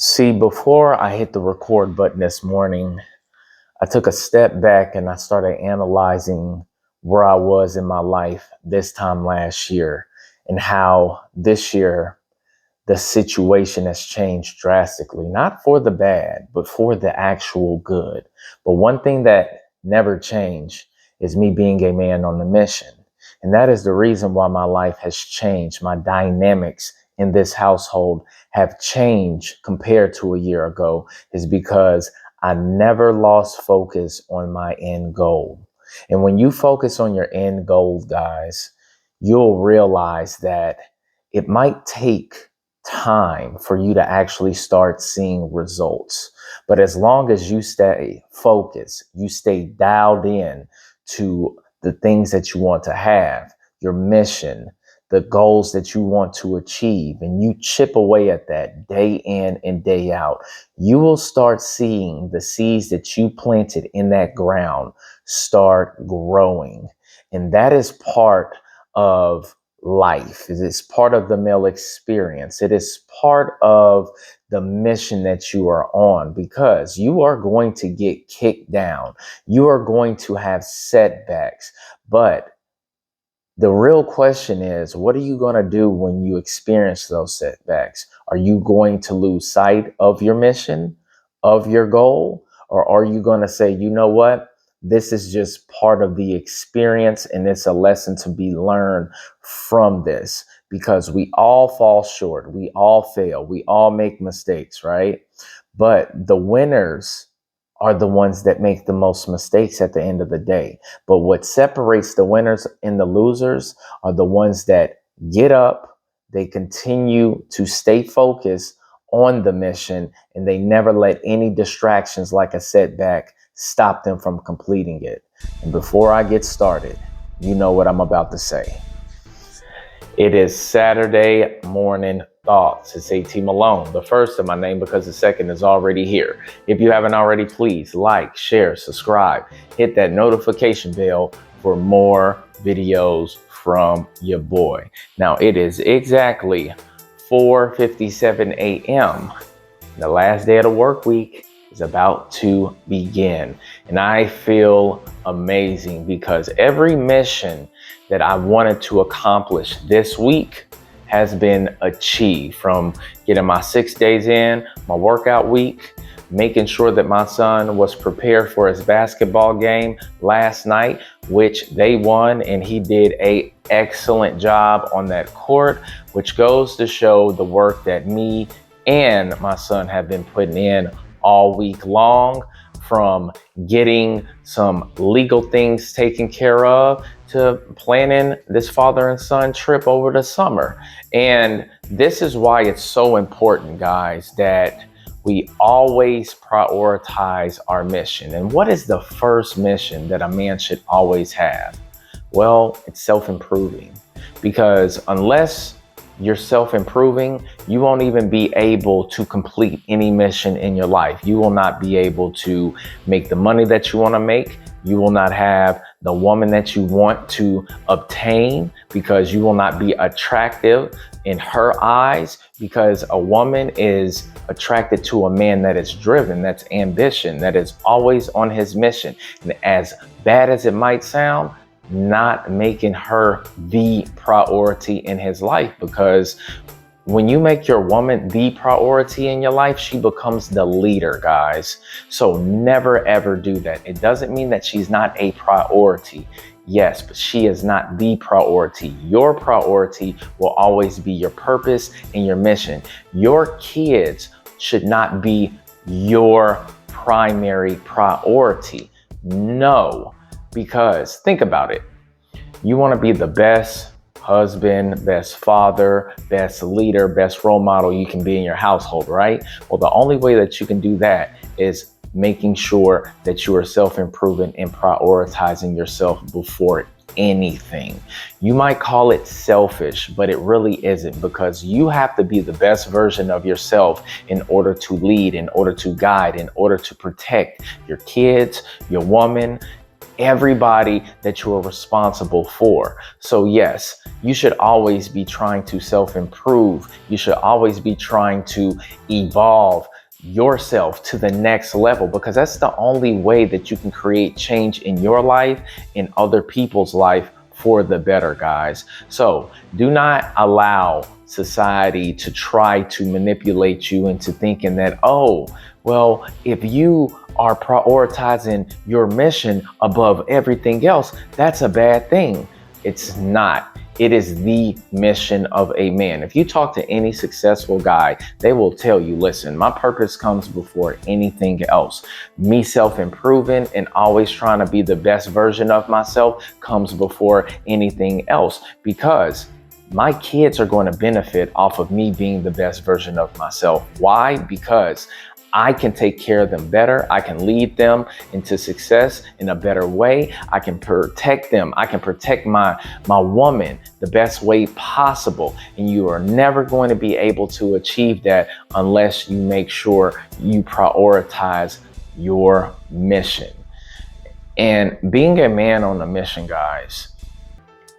See, before I hit the record button this morning, I took a step back and I started analyzing where I was in my life this time last year and how this year the situation has changed drastically, not for the bad, but for the actual good. But one thing that never changed is me being a man on a mission. And that is the reason why my life has changed. My dynamics in this household have changed compared to a year ago is because I never lost focus on my end goal. And when you focus on your end goal, guys, you'll realize that it might take time for you to actually start seeing results. But as long as you stay focused, you stay dialed in to the things that you want to have, your mission, the goals that you want to achieve, and you chip away at that day in and day out, you will start seeing the seeds that you planted in that ground start growing. And that is part of life. It is part of the male experience. It is part of the mission that you are on, because you are going to get kicked down. You are going to have setbacks. But the real question is, what are you going to do when you experience those setbacks? Are you going to lose sight of your mission, of your goal? Or are you going to say, you know what? This is just part of the experience and it's a lesson to be learned from this, because we all fall short. We all fail. We all make mistakes, right? But the winners are the ones that make the most mistakes at the end of the day. But what separates the winners and the losers are the ones that get up, they continue to stay focused on the mission, and they never let any distractions like a setback stop them from completing it. And before I get started, you know what I'm about to say. It is Saturday morning thoughts. It's A.T. Malone, the first in my name because the second is already here. If you haven't already, please like, share, subscribe, hit that notification bell for more videos from your boy. Now it is exactly 4:57 a.m. The last day of the work week is about to begin. And I feel amazing because every mission that I wanted to accomplish this week has been achieved, from getting my 6 days in, my workout week, making sure that my son was prepared for his basketball game last night, which they won, and he did an excellent job on that court, which goes to show the work that me and my son have been putting in all week long, from getting some legal things taken care of to planning this father and son trip over the summer. And this is why it's so important, guys, that we always prioritize our mission. And what is the first mission that a man should always have? Well, it's self-improving, because unless you're self-improving, you won't even be able to complete any mission in your life. You will not be able to make the money that you want to make. You will not have the woman that you want to obtain, because you will not be attractive in her eyes, because a woman is attracted to a man that is driven, that's ambition, that is always on his mission. And as bad as it might sound, not making her the priority in his life, because when you make your woman the priority in your life, she becomes the leader, guys. So never ever do that. It doesn't mean that she's not a priority. Yes, but she is not the priority. Your priority will always be your purpose and your mission. Your kids should not be your primary priority. No. Because think about it. You want to be the best husband, best father, best leader, best role model you can be in your household, right? Well, the only way that you can do that is making sure that you are self-improving and prioritizing yourself before anything. You might call it selfish, but it really isn't, because you have to be the best version of yourself in order to lead, in order to guide, in order to protect your kids, your woman, everybody that you are responsible for. So yes, you should always be trying to self-improve. You should always be trying to evolve yourself to the next level, because that's the only way that you can create change in your life, in other people's life, for the better, guys. So do not allow society to try to manipulate you into thinking that, oh, well, if you are prioritizing your mission above everything else, that's a bad thing. It's not. It is the mission of a man. If you talk to any successful guy, they will tell you, listen, my purpose comes before anything else. Me self-improving and always trying to be the best version of myself comes before anything else, because my kids are going to benefit off of me being the best version of myself. Why? Because I can take care of them better. I can lead them into success in a better way. I can protect them. I can protect my woman the best way possible. And you are never going to be able to achieve that unless you make sure you prioritize your mission. And being a man on a mission, guys,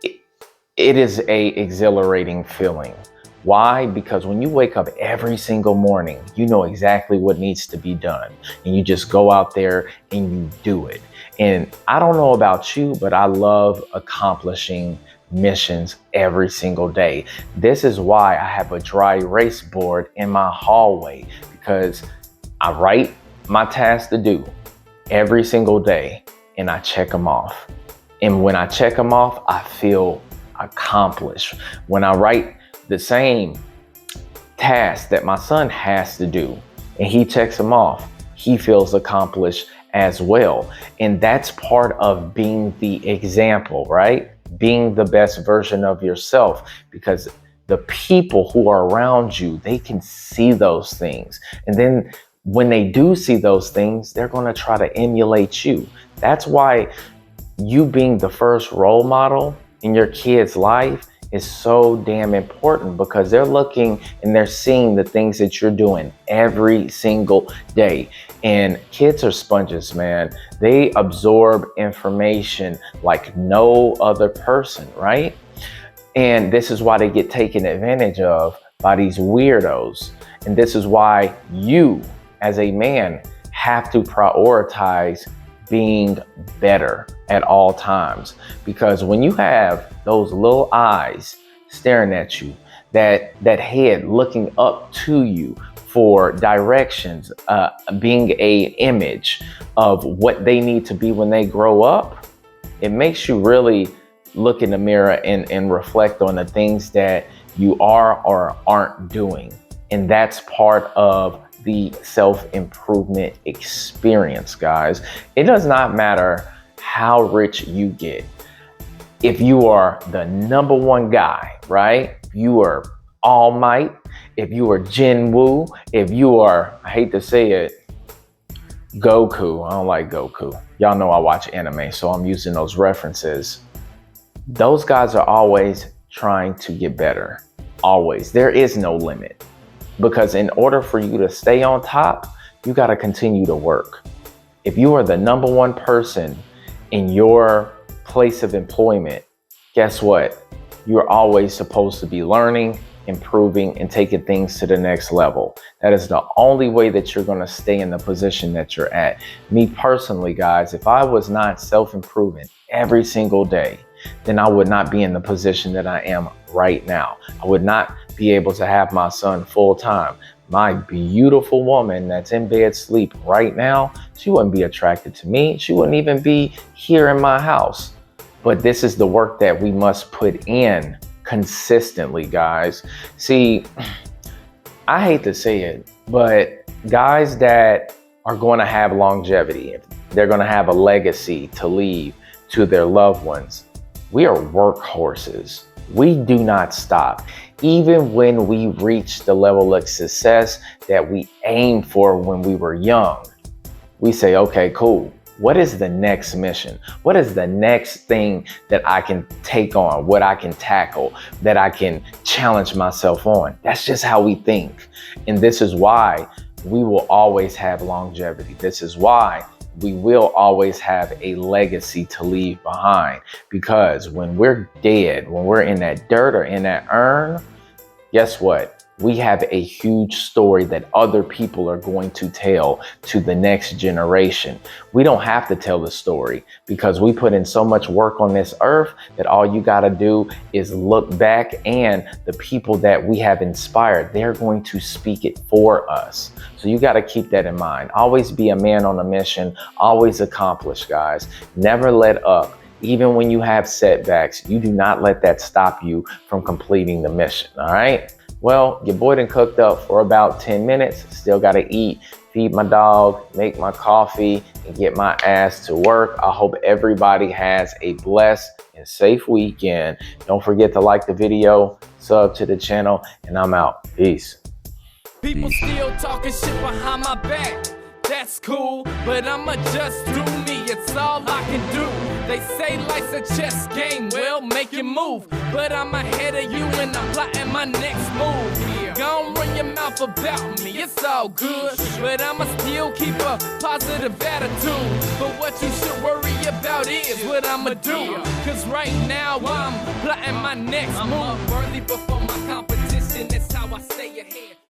it is a exhilarating feeling. Why? Because when you wake up every single morning, you know exactly what needs to be done, and you just go out there and you do it. And I don't know about you, but I love accomplishing missions every single day. This is why I have a dry erase board in my hallway, because I write my tasks to do every single day and I check them off. And when I check them off, I feel accomplished. When I write the same task that my son has to do and he checks them off, he feels accomplished as well. And that's part of being the example, right? Being the best version of yourself, because the people who are around you, they can see those things. And then when they do see those things, they're going to try to emulate you. That's why you being the first role model in your kid's life is so damn important, because they're looking and they're seeing the things that you're doing every single day. And kids are sponges, man. They absorb information like no other person, right? And this is why they get taken advantage of by these weirdos. And this is why you, as a man, have to prioritize being better at all times. Because when you have those little eyes staring at you, that head looking up to you for directions, being a image of what they need to be when they grow up, it makes you really look in the mirror and reflect on the things that you are or aren't doing. And that's part of the self-improvement experience, guys. It does not matter how rich you get. If you are the number one guy, right? You are All Might. If you are Jin Woo, if you are, I hate to say it, Goku. I don't like Goku. Y'all know I watch anime, so I'm using those references. Those guys are always trying to get better. Always. There is no limit. Because in order for you to stay on top, you got to continue to work. If you are the number one person in your place of employment, guess what? You're always supposed to be learning, improving, and taking things to the next level. That is the only way that you're going to stay in the position that you're at. Me personally, guys, if I was not self-improving every single day, then I would not be in the position that I am right now. I would not be able to have my son full time. My beautiful woman that's in bed sleep right now, she wouldn't be attracted to me. She wouldn't even be here in my house. But this is the work that we must put in consistently, guys. See, I hate to say it, but guys that are going to have longevity, they're going to have a legacy to leave to their loved ones, we are workhorses. We do not stop. Even when we reach the level of success that we aimed for when we were young, we say, okay, cool. What is the next mission? What is the next thing that I can take on, what I can tackle, that I can challenge myself on? That's just how we think. And this is why we will always have longevity. This is why we will always have a legacy to leave behind. Because when we're dead, when we're in that dirt or in that urn, guess what? We have a huge story that other people are going to tell to the next generation. We don't have to tell the story because we put in so much work on this earth that all you got to do is look back, and the people that we have inspired, they're going to speak it for us. So you got to keep that in mind. Always be a man on a mission, always accomplish, guys. Never let up. Even when you have setbacks, you do not let that stop you from completing the mission, all right? Well, your boy done cooked up for about 10 minutes. Still got to eat, feed my dog, make my coffee, and get my ass to work. I hope everybody has a blessed and safe weekend. Don't forget to like the video, sub to the channel, and I'm out. Peace. People still talking shit behind my back. That's cool, but I'ma just do me, it's all I can do. They say life's a chess game, well, make you move. But I'm ahead of you and I'm plotting my next move. Gon' run your mouth about me, it's all good. But I'ma still keep a positive attitude. But what you should worry about is what I'ma do. Cause right now I'm plotting my next move. I'm worthy before my competition, that's how I stay ahead.